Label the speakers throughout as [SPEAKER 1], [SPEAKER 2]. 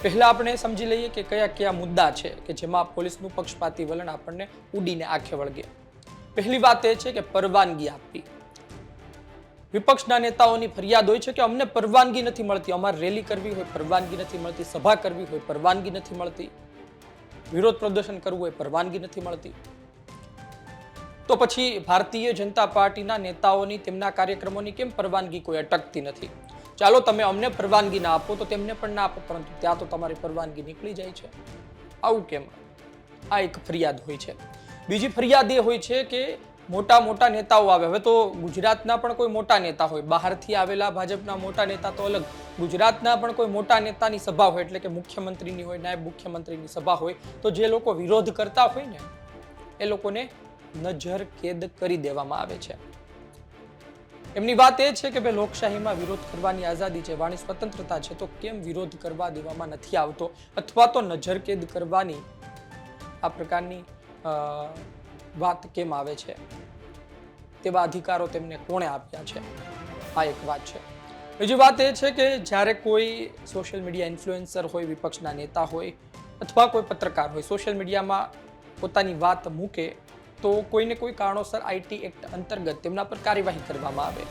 [SPEAKER 1] પહેલા આપણે સમજી લઈએ કે કયા કયા મુદ્દા છે કે જેમાં પોલીસનું પક્ષપાતી વલણ આપણને ઉડીને આંખે વળગે. પહેલી વાત એ છે કે પરવાનગી આપવી. વિપક્ષના નેતાઓની ફરિયાદ હોય છે કે અમને પરવાનગી નથી મળતી, અમારે રેલી કરવી હોય પરવાનગી નથી મળતી, સભા કરવી હોય પરવાનગી નથી મળતી, વિરોધ પ્રદર્શન કરવું હોય પરવાનગી નથી મળતી. તો પછી ભારતીય જનતા પાર્ટીના નેતાઓની તેમના કાર્યક્રમોની કેમ પરવાનગી કોઈ અટકતી નથી? ચાલો તમે અમને પરવાનગી ના આપો તો તેમને પણ ના આપો, પરંતુ ત્યાં તો તમારી પરવાનગી નીકળી જાય છે. આવું કેમ? આ એક ફરિયાદ હોય છે. બીજી ફરિયાદ એ હોય છે કે મોટા મોટા નેતાઓ આવે. હવે તો ગુજરાતના પણ કોઈ મોટા નેતા હોય, બહારથી આવેલા ભાજપના મોટા નેતા તો અલગ, ગુજરાતના પણ કોઈ મોટા નેતાની સભા હોય, એટલે કે મુખ્યમંત્રીની હોય, નાયબ મુખ્યમંત્રીની સભા હોય, તો જે લોકો વિરોધ કરતા હોય ને એ લોકોને નજર કેદ કરી દેવામાં આવે છે. એમની વાત એ છે કે ભાઈ લોકશાહીમાં વિરોધ કરવાની આઝાદી છે, વાણી સ્વતંત્રતા છે, તો કેમ વિરોધ કરવા દેવામાં નથી આવતો, અથવા તો નજર કેદ કરવાની આ પ્રકારની વાત કેમ આવે છે? તેવા અધિકારો તેમને કોણે આપ્યા છે? આ એક વાત છે. બીજી વાત એ છે કે જ્યારે કોઈ સોશિયલ મીડિયા ઇન્ફ્લુએન્સર હોય, વિપક્ષના નેતા હોય અથવા કોઈ પત્રકાર હોય, સોશિયલ મીડિયામાં પોતાની વાત મૂકે તો કોઈને કોઈ કારણોસર આઈટી એક્ટ અંતર્ગત તેમના પર કાર્યવાહી કરવામાં આવે.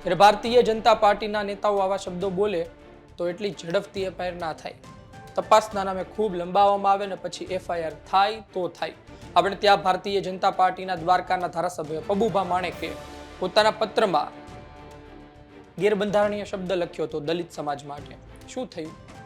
[SPEAKER 1] ત્યારે ભારતીય જનતા પાર્ટીના નેતાઓ આવા શબ્દો બોલે તો એટલી ઝડપથી એફઆઈઆર ના થાય, તપાસના નામે ખૂબ લંબાવવામાં આવે ને પછી એફઆઈઆર થાય તો થાય. આપણે ત્યાં ભારતીય જનતા પાર્ટીના દ્વારકાના ધારાસભ્ય પબુભા માણેકે પોતાના પત્રમાં ગેરબંધારણીય શબ્દ લખ્યો હતો દલિત સમાજ માટે. શું થયું?